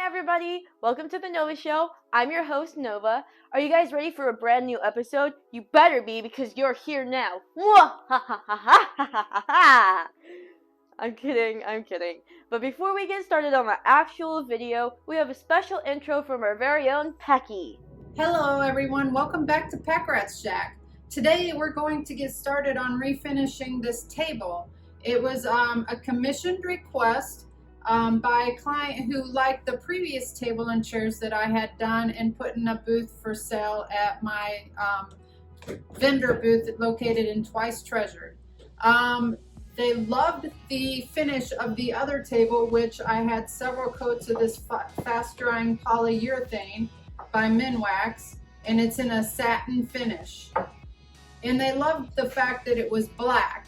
everybody, welcome to the Nova Show. I'm your host, Nova. Are you guys ready for a brand new episode? You better be because you're here now. I'm kidding. But before we get started on the actual video, we have a special intro from our very own Pecky. Hello everyone, welcome back to Pack Rat's Shack. Today we're going to get started on refinishing this table. It was a commissioned request by a client who liked the previous table and chairs that I had done and put in a booth for sale at my vendor booth located in Twice Treasured. They loved the finish of the other table, which I had several coats of this fast drying polyurethane by Minwax, and it's in a satin finish. And they loved the fact that it was black,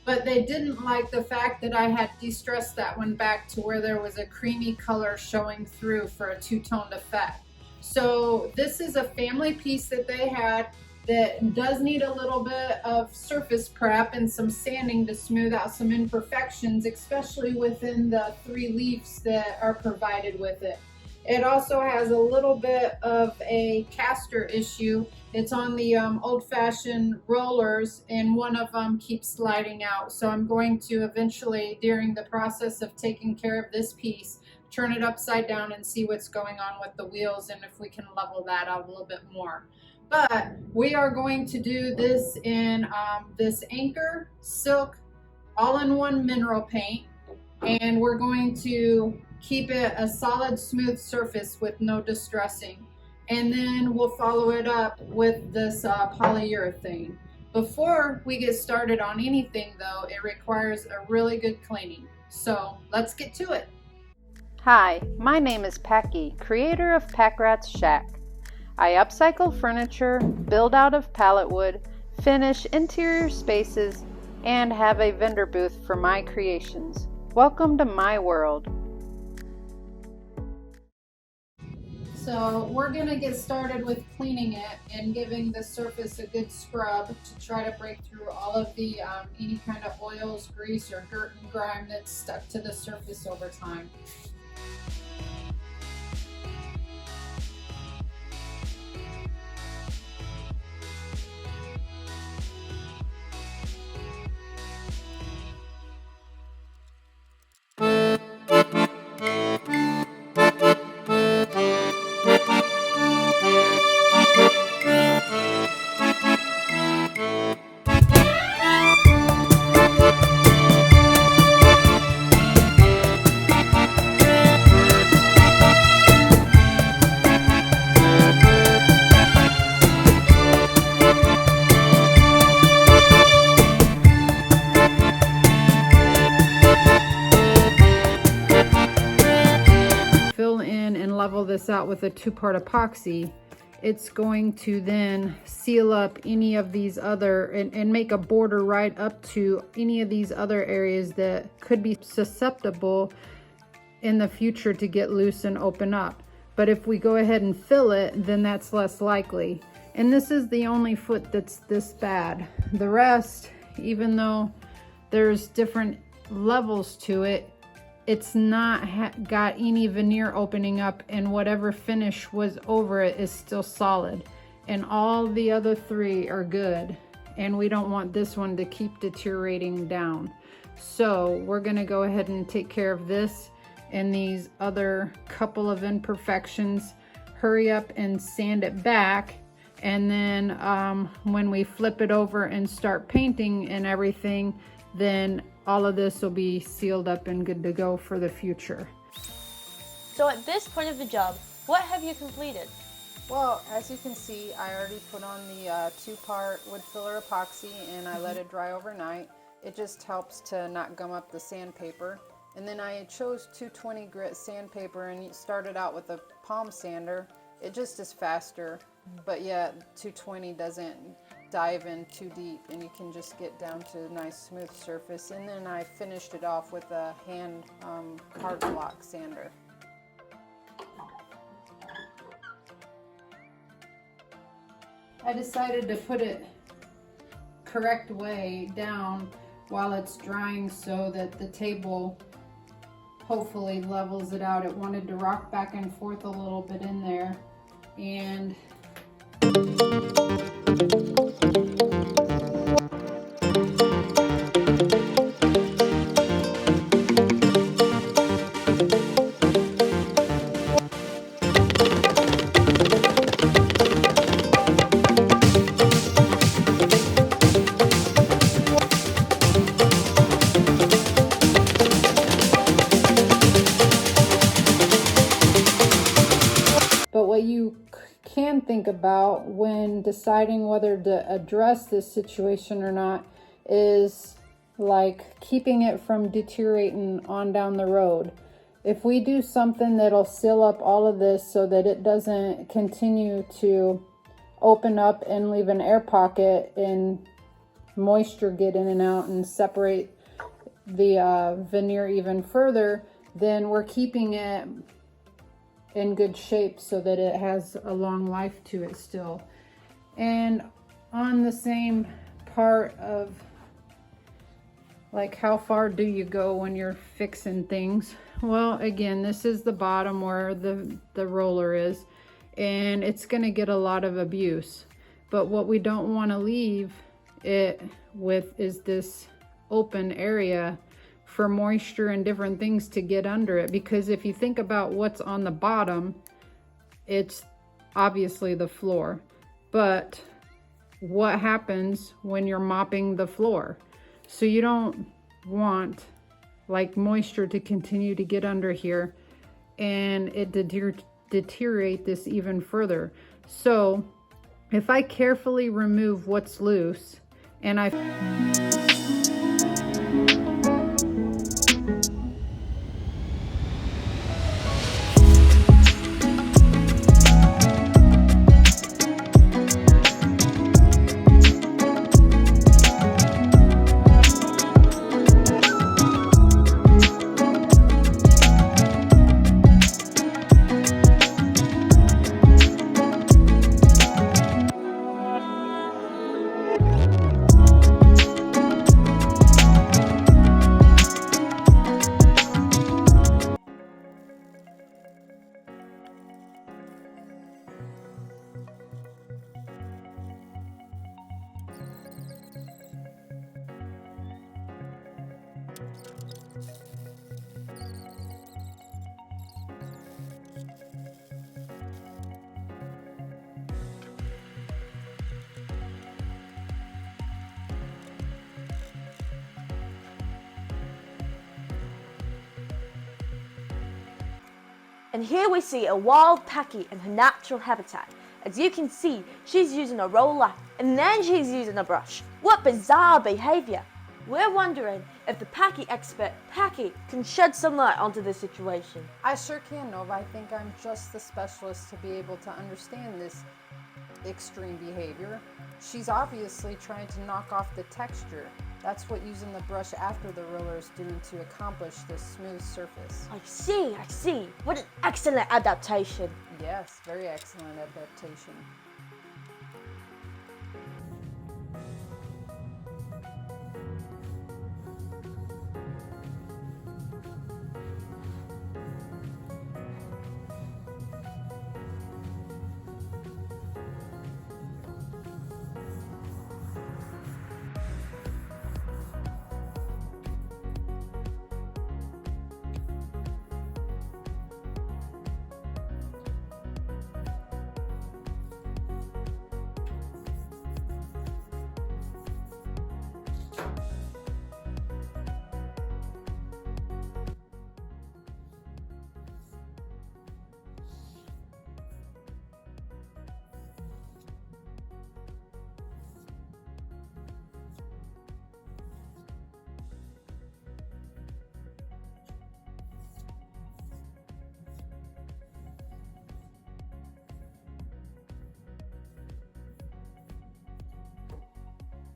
but they didn't like the fact that I had de-stressed that one back to where there was a creamy color showing through for a two-toned effect. So this is a family piece that they had that does need a little bit of surface prep and some sanding to smooth out some imperfections, especially within the 3 leaves that are provided with it. It also has a little bit of a caster issue. It's on the old-fashioned rollers, and one of them keeps sliding out. So I'm going to eventually, during the process of taking care of this piece, turn it upside down and see what's going on with the wheels and if we can level that out a little bit more. But we are going to do this in this Anchor Silk all-in-one mineral paint, and we're going to keep it a solid, smooth surface with no distressing. And then we'll follow it up with this polyurethane. Before we get started on anything though, it requires a really good cleaning. So let's get to it. Hi, my name is Pecky, creator of Pack Rat's Shack. I upcycle furniture, build out of pallet wood, finish interior spaces, and have a vendor booth for my creations. Welcome to my world. So we're going to get started with cleaning it and giving the surface a good scrub to try to break through all of the any kind of oils, grease, or dirt and grime that's stuck to the surface over time. Level this out with a 2-part epoxy. It's going to then seal up any of these other and make a border right up to any of these other areas that could be susceptible in the future to get loose and open up. But if we go ahead and fill it, then that's less likely. And this is the only foot that's this bad. The rest, even though there's different levels to it, it's not got any veneer opening up, and whatever finish was over it is still solid. And all the other 3 are good. And we don't want this one to keep deteriorating down. So we're gonna go ahead and take care of this and these other couple of imperfections. Hurry up and sand it back. And then when we flip it over and start painting and everything, then all of this will be sealed up and good to go for the future. So at this point of the job, what have you completed? Well, as you can see, I already put on the 2-part wood filler epoxy, and I let it dry overnight. It just helps to not gum up the sandpaper. And then I chose 220 grit sandpaper and started out with a palm sander. It just is faster, but yet 220 doesn't dive in too deep, and you can just get down to a nice smooth surface. And then I finished it off with a hand card block sander. I decided to put it correct way down while it's drying so that the table hopefully levels it out. It wanted to rock back and forth a little bit in there. And but what you can think about when deciding whether to address this situation or not is like keeping it from deteriorating on down the road. If we do something that'll seal up all of this so that it doesn't continue to open up and leave an air pocket and moisture get in and out and separate the veneer even further, then we're keeping it in good shape so that it has a long life to it still. And on the same part of like how far do you go when you're fixing things? Well, again, this is the bottom where the roller is, and it's going to get a lot of abuse. But what we don't want to leave it with is this open area for moisture and different things to get under it. Because if you think about what's on the bottom, it's obviously the floor. But what happens when you're mopping the floor? So you don't want like moisture to continue to get under here and it deteriorate this even further. So if I carefully remove what's loose and I And here we see a wild Paki in her natural habitat. As you can see, she's using a roller and then she's using a brush. What bizarre behavior! We're wondering if the Paki expert, Paki, can shed some light onto this situation. I sure can, Nova. I think I'm just the specialist to be able to understand this extreme behavior. She's obviously trying to knock off the texture. That's what using the brush after the roller is doing to accomplish this smooth surface. I see. What an excellent adaptation. Yes, very excellent adaptation.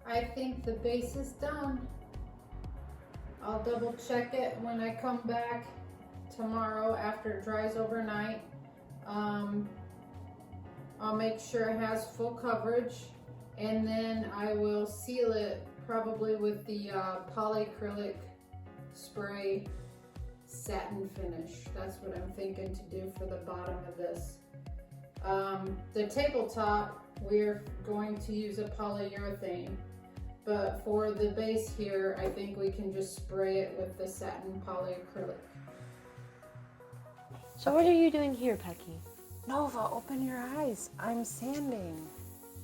I think the base is done. I'll double check it when I come back tomorrow after it dries overnight. I'll make sure it has full coverage, and then I will seal it probably with the polyacrylic spray satin finish. That's what I'm thinking to do for the bottom of this. The tabletop, we're going to use a polyurethane, but for the base here, I think we can just spray it with the satin polyacrylic. So what are you doing here, Pecky? Nova, open your eyes. I'm sanding.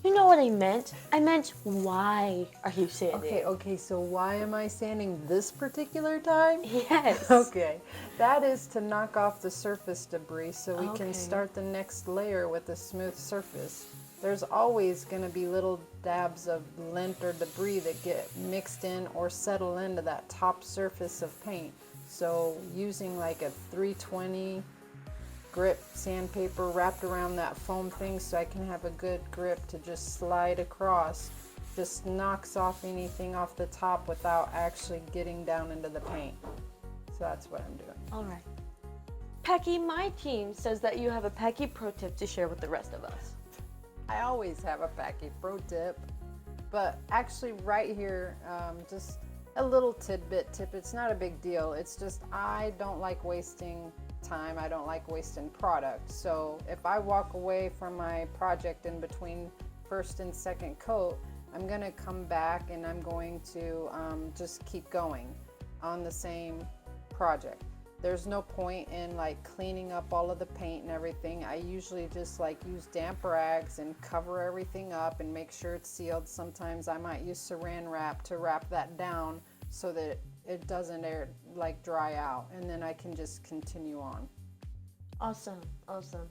You know what I meant. I meant, why are you sanding? Okay, so why am I sanding this particular time? Yes. Okay, that is to knock off the surface debris so we Okay. can start the next layer with a smooth surface. There's always going to be little dabs of lint or debris that get mixed in or settle into that top surface of paint. So using like a 320 grip sandpaper wrapped around that foam thing so I can have a good grip to just slide across just knocks off anything off the top without actually getting down into the paint. So that's what I'm doing. All right. Pecky, my team says that you have a Pecky pro tip to share with the rest of us. I always have a Pecky pro tip, but actually right here, just a little tidbit tip. It's not a big deal. It's just I don't like wasting time. I don't like wasting product. So if I walk away from my project in between first and second coat, I'm going to come back and I'm going to just keep going on the same project. There's no point in like cleaning up all of the paint and everything. I usually just like use damp rags and cover everything up and make sure it's sealed. Sometimes I might use saran wrap to wrap that down so that it doesn't like dry out, and then I can just continue on. Awesome, awesome.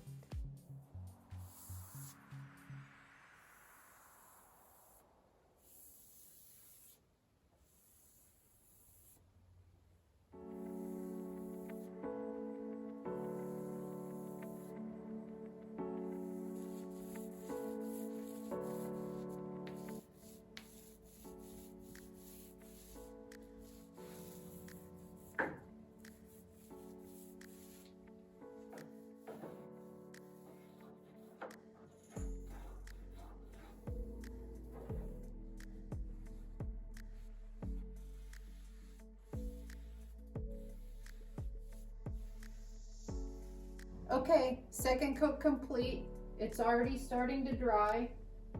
Okay, second coat complete. It's already starting to dry,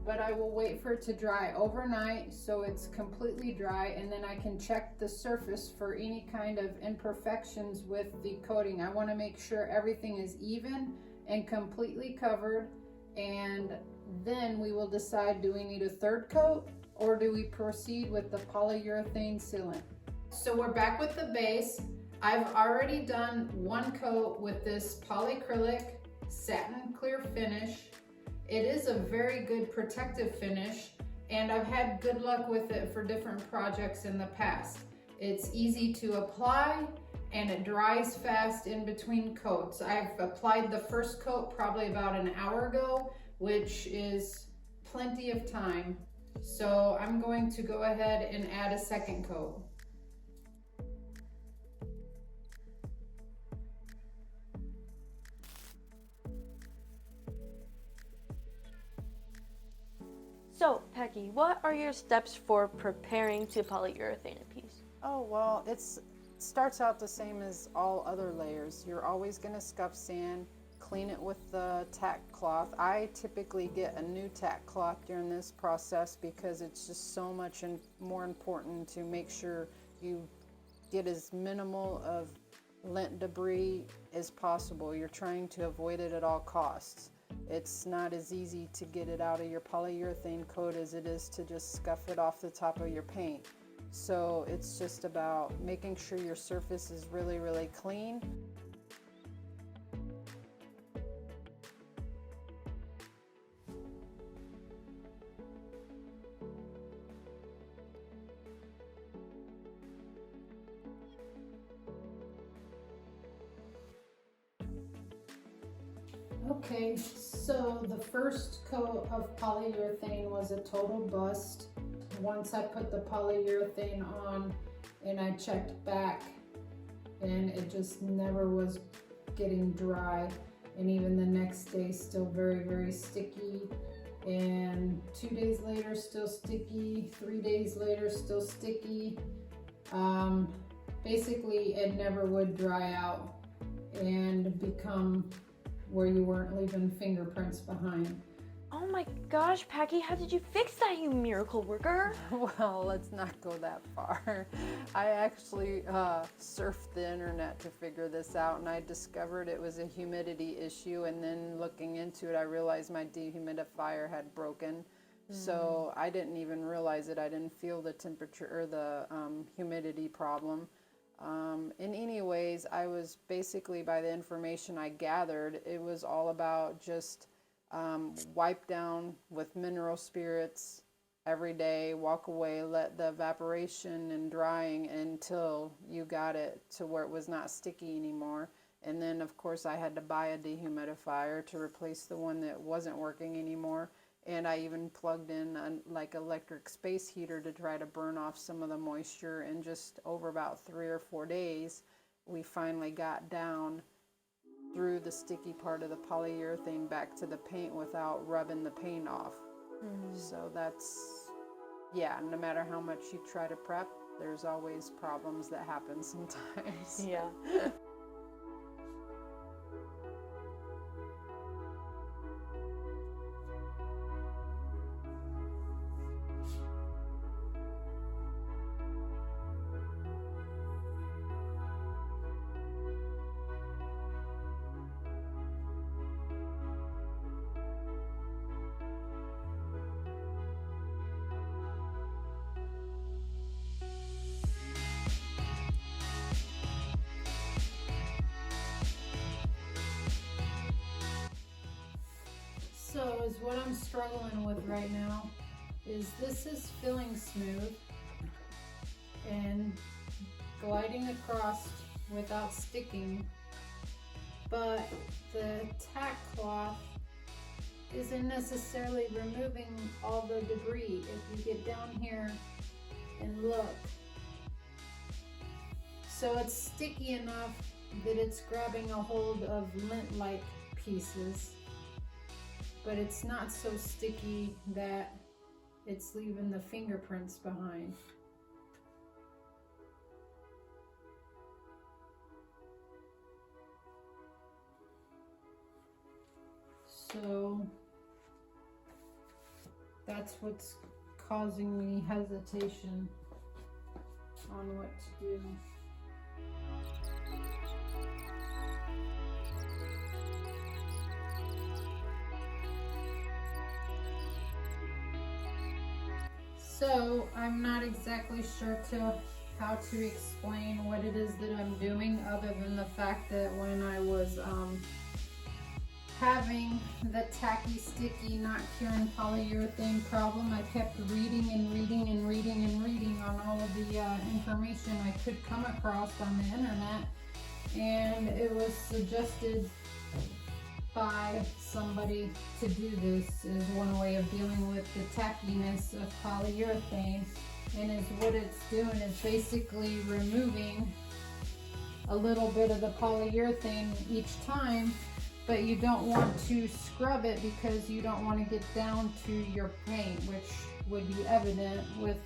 but I will wait for it to dry overnight so it's completely dry, and then I can check the surface for any kind of imperfections with the coating. I want to make sure everything is even and completely covered, and then we will decide, do we need a third coat or do we proceed with the polyurethane sealant? So we're back with the base. I've already done one coat with this polyacrylic satin clear finish. It is a very good protective finish, and I've had good luck with it for different projects in the past. It's easy to apply and it dries fast in between coats. I've applied the first coat probably about an hour ago, which is plenty of time. So I'm going to go ahead and add a second coat. So, Pecky, what are your steps for preparing to polyurethane a piece? Oh, well, it starts out the same as all other layers. You're always going to scuff sand, clean it with the tack cloth. I typically get a new tack cloth during this process because it's just so much more important to make sure you get as minimal of lint debris as possible. You're trying to avoid it at all costs. It's not as easy to get it out of your polyurethane coat as it is to just scuff it off the top of your paint. So it's just about making sure your surface is really, really clean. Okay, so the first coat of polyurethane was a total bust. Once I put the polyurethane on and I checked back, and it just never was getting dry, and even the next day still very, very sticky, and 2 days later still sticky, 3 days later still sticky. basically it never would dry out and become where you weren't leaving fingerprints behind. Oh my gosh, Packy, how did you fix that, you miracle worker? Well, let's not go that far. I actually surfed the internet to figure this out, and I discovered it was a humidity issue, and then looking into it, I realized my dehumidifier had broken. So I didn't even realize it. I didn't feel the temperature or the humidity problem. In any ways, I was basically, by the information I gathered, it was all about just wipe down with mineral spirits every day, walk away, let the evaporation and drying until you got it to where it was not sticky anymore. And then of course I had to buy a dehumidifier to replace the one that wasn't working anymore. And I even plugged in a like electric space heater to try to burn off some of the moisture, and just over about 3 or 4 days we finally got down through the sticky part of the polyurethane back to the paint without rubbing the paint off. So that's, yeah, no matter how much you try to prep, there's always problems that happen sometimes. Yeah. So is what I'm struggling with right now is this is filling smooth and gliding across without sticking, but the tack cloth isn't necessarily removing all the debris. If you get down here and look, so it's sticky enough that it's grabbing a hold of lint-like pieces, but it's not so sticky that it's leaving the fingerprints behind. So that's what's causing me hesitation on what to do. So I'm not exactly sure how to explain what it is that I'm doing, other than the fact that when I was having the tacky, sticky, not curing polyurethane problem, I kept reading and reading and reading and reading on all of the information I could come across on the internet, and it was suggested by somebody to do this as one way of dealing with the tackiness of polyurethane, and is what it's doing is basically removing a little bit of the polyurethane each time, but you don't want to scrub it because you don't want to get down to your paint, which would be evident with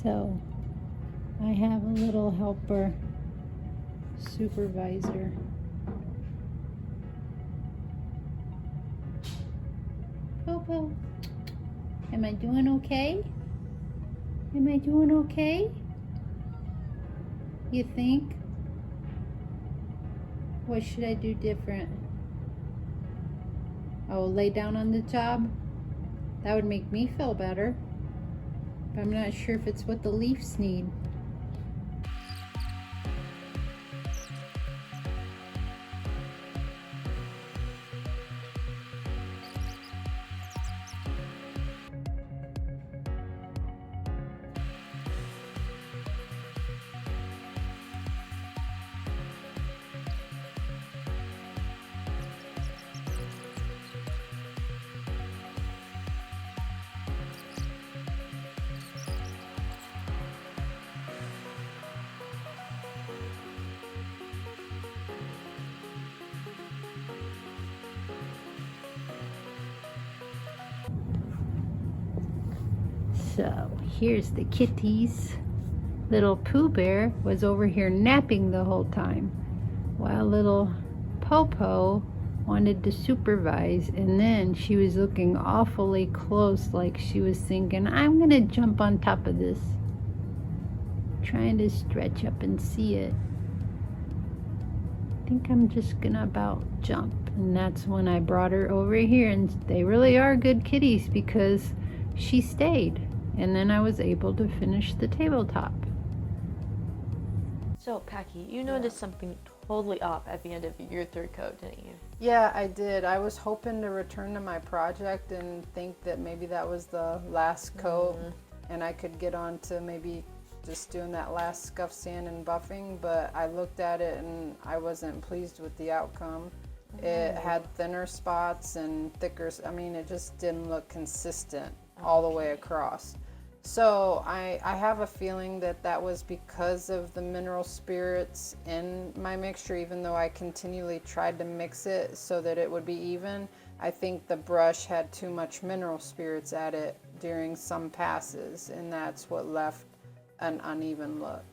So I have a little helper supervisor. Popo, am I doing okay? Am I doing okay? You think? What should I do different? Oh, lay down on the job? That would make me feel better. But I'm not sure if it's what the Leafs need. So here's the kitties. Little Pooh Bear was over here napping the whole time, while little Popo wanted to supervise, and then she was looking awfully close, like she was thinking, I'm gonna jump on top of this, trying to stretch up and see it. I think I'm just gonna about jump. And that's when I brought her over here, and they really are good kitties because she stayed, and then I was able to finish the tabletop. So, Packy, you noticed something totally off at the end of your third coat, didn't you? Yeah, I did. I was hoping to return to my project and think that maybe that was the last coat and I could get on to maybe just doing that last scuff sand and buffing, but I looked at it and I wasn't pleased with the outcome. It had thinner spots and thicker, I mean, it just didn't look consistent all the way across. So I have a feeling that that was because of the mineral spirits in my mixture, even though I continually tried to mix it so that it would be even. I think the brush had too much mineral spirits at it during some passes, and that's what left an uneven look.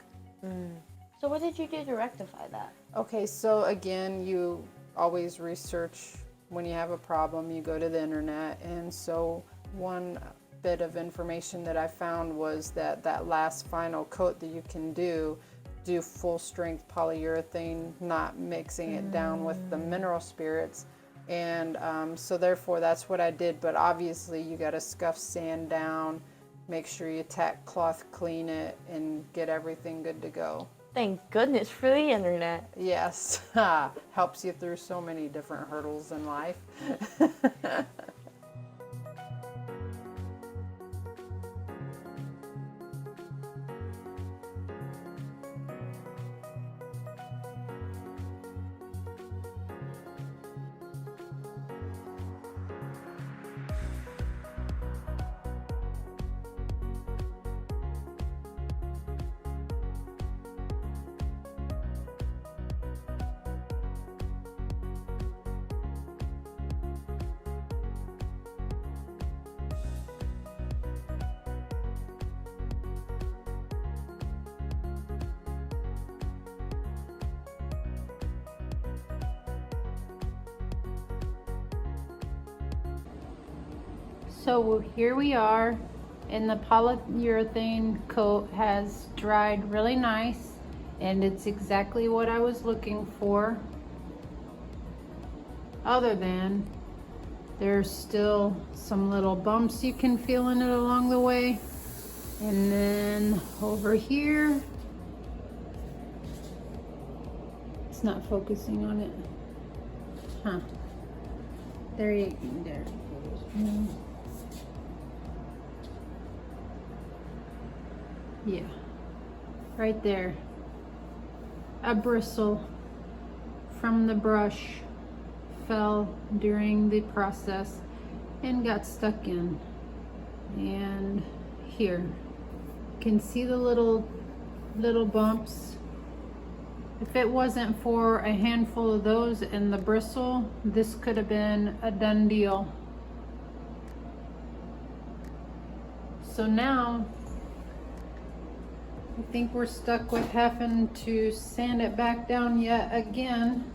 So what did you do to rectify that? Okay, so again, you always research when you have a problem, you go to the internet, and so one bit of information that I found was that last final coat that you can do full strength polyurethane, not mixing it down with the mineral spirits, and so therefore that's what I did. But obviously you got to scuff sand down, make sure you tack cloth clean it, and get everything good to go. Thank goodness for the internet. Yes, helps you through so many different hurdles in life. So here we are, and the polyurethane coat has dried really nice, and it's exactly what I was looking for, other than there's still some little bumps you can feel in it along the way. And then over here, it's not focusing on it. There it goes. Yeah, right there. A bristle from the brush fell during the process and got stuck in. And here, you can see the little bumps. If it wasn't for a handful of those and the bristle, this could have been a done deal. So now I think we're stuck with having to sand it back down yet again.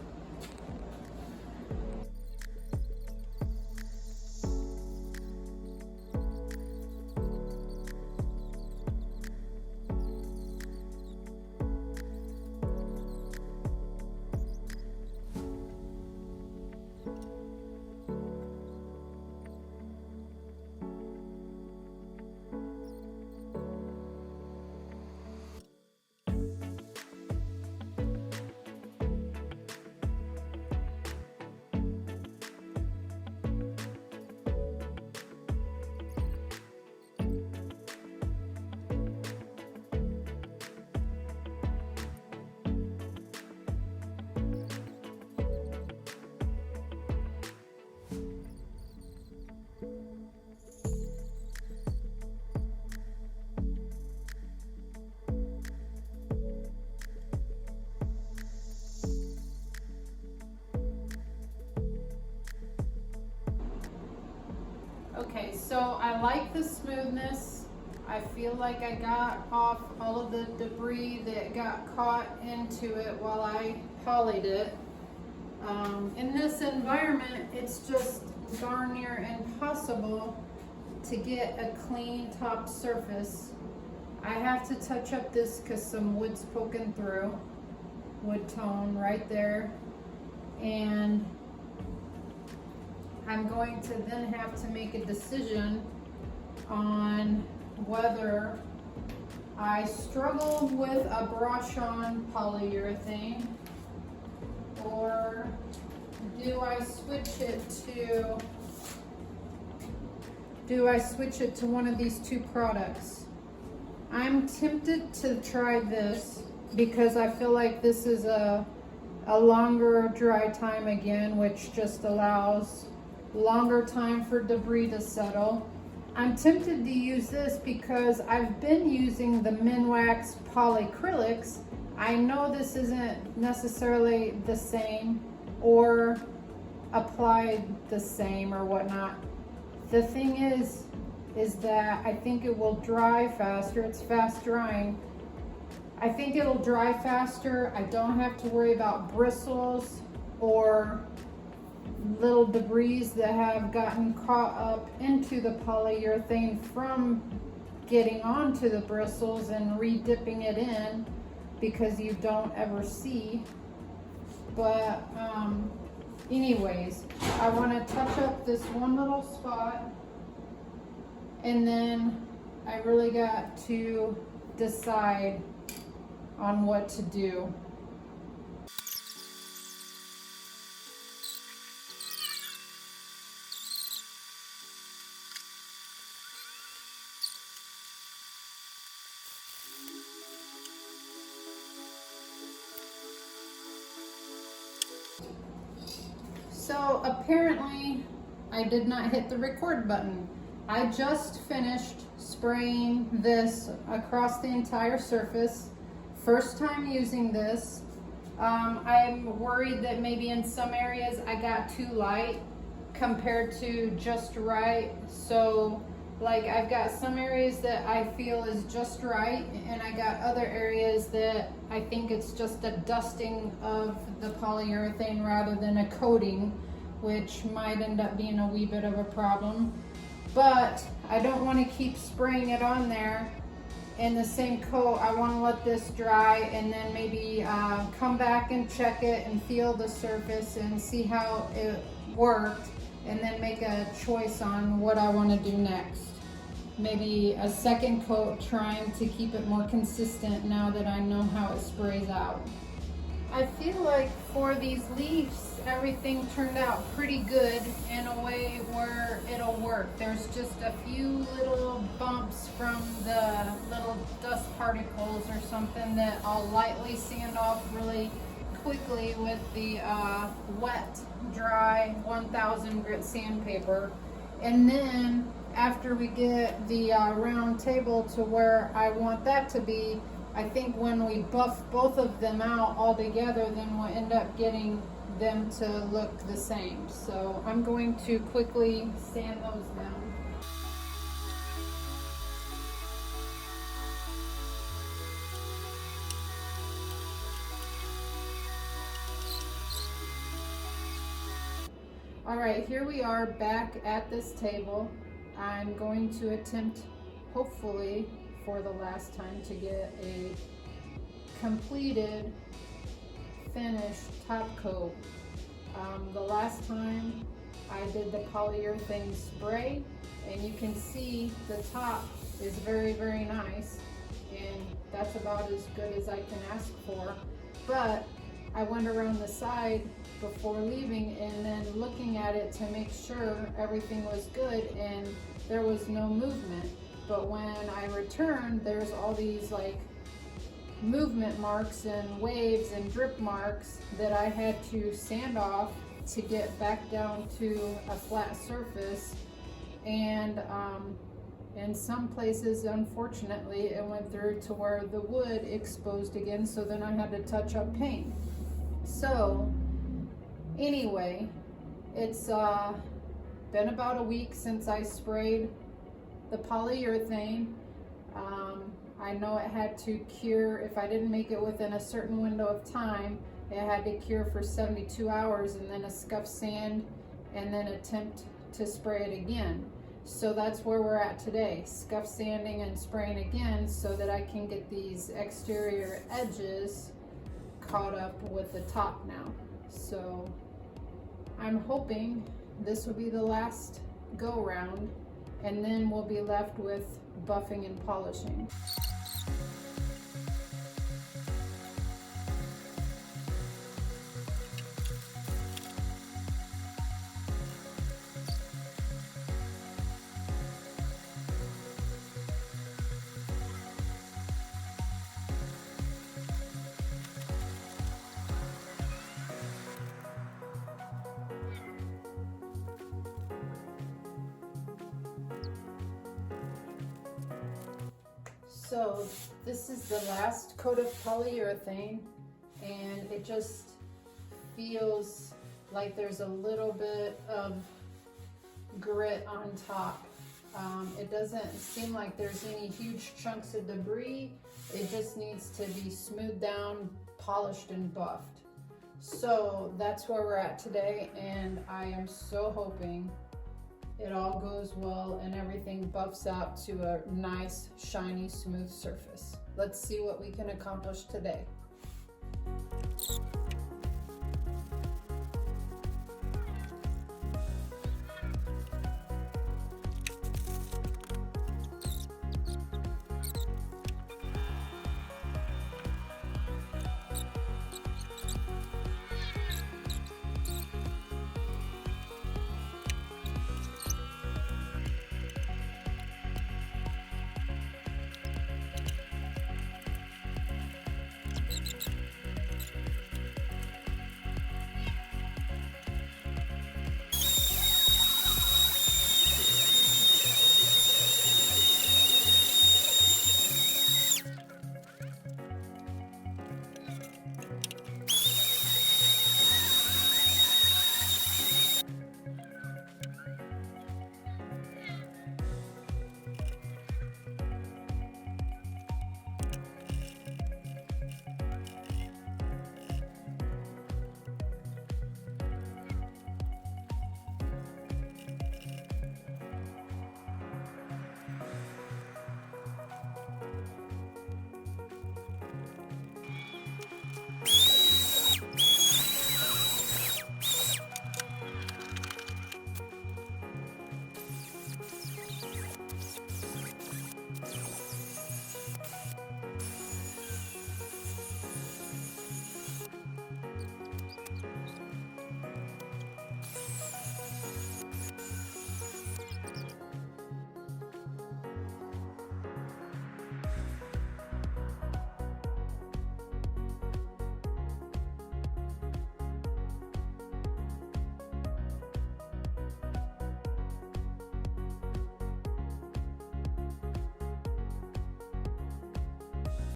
Okay, so I like the smoothness. I feel like I got off all of the debris that got caught into it while I polyed it. In this environment, it's just darn near impossible to get a clean top surface. I have to touch up this because some wood's poking through. Wood tone right there. And I'm going to then have to make a decision on whether I struggle with a brush-on polyurethane or do I switch it to one of these two products. I'm tempted to try this because I feel like this is a longer dry time again, which just allows longer time for debris to settle. I'm tempted to use this because I've been using the Minwax polyacrylics. I know this isn't necessarily the same or applied the same or whatnot. The thing is that I think it will dry faster. It's fast drying. I think it'll dry faster. I don't have to worry about bristles or little debris that have gotten caught up into the polyurethane from getting onto the bristles and re-dipping it in because you don't ever see. But anyways, I want to touch up this one little spot, and then I really got to decide on what to do. So apparently I did not hit the record button. I just finished spraying this across the entire surface. First time using this. I'm worried that maybe in some areas I got too light compared to just right. So like I've got some areas that I feel is just right, and I got other areas that I think it's just a dusting of the polyurethane rather than a coating, which might end up being a wee bit of a problem. But I don't want to keep spraying it on there in the same coat. I want to let this dry and then maybe come back and check it and feel the surface and see how it worked, and then make a choice on what I want to do next. Maybe a second coat, trying to keep it more consistent now that I know how it sprays out. I feel like for these leaves, everything turned out pretty good in a way where it'll work. There's just a few little bumps from the little dust particles or something that I'll lightly sand off really quickly with the wet, dry 1000 grit sandpaper. And then after we get the round table to where I want that to be, I think when we buff both of them out all together, then we'll end up getting them to look the same. So I'm going to quickly sand those down. All right, here we are back at this table. I'm going to attempt, hopefully for the last time, to get a completed finished top coat. The last time I did the polyurethane spray, and you can see the top is very, very nice, and that's about as good as I can ask for. But I went around the side before leaving and then looking at it to make sure everything was good, and there was no movement. But when I returned, there's all these like movement marks and waves and drip marks that I had to sand off to get back down to a flat surface. And in some places, unfortunately, it went through to where the wood exposed again, so then I had to touch up paint. So anyway, it's been about a week since I sprayed the polyurethane. I know it had to cure. If I didn't make it within a certain window of time, it had to cure for 72 hours and then a scuff sand and then attempt to spray it again. So that's where we're at today, scuff sanding and spraying again so that I can get these exterior edges caught up with the top now. So I'm hoping this will be the last go round, and then we'll be left with buffing and polishing. So this is the last coat of polyurethane, and it just feels like there's a little bit of grit on top. It doesn't seem like there's any huge chunks of debris. It just needs to be smoothed down, polished, and buffed. So that's where we're at today, and I am so hoping it all goes well and everything buffs out to a nice, shiny, smooth surface. Let's see what we can accomplish today.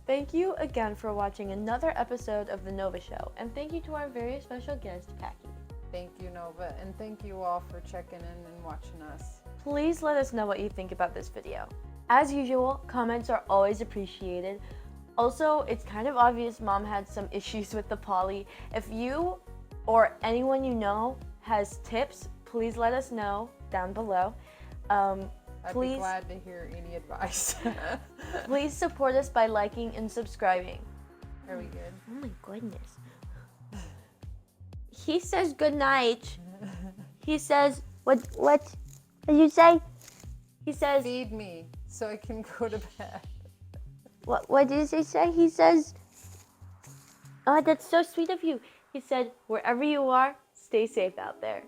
Thank you again for watching another episode of The Nova Show, and thank you to our very special guest, Packy. Thank you, Nova, and thank you all for checking in and watching us. Please let us know what you think about this video. As usual, comments are always appreciated. Also, it's kind of obvious Mom had some issues with the poly. If you or anyone you know has tips, please let us know down below. I'd be Please, glad to hear any advice. please support us by liking and subscribing. Are we good? Oh my goodness. He says good night. He says, what did you say? He says, Feed me so I can go to bed. what does he say? He says, oh, that's so sweet of you. He said, wherever you are, stay safe out there.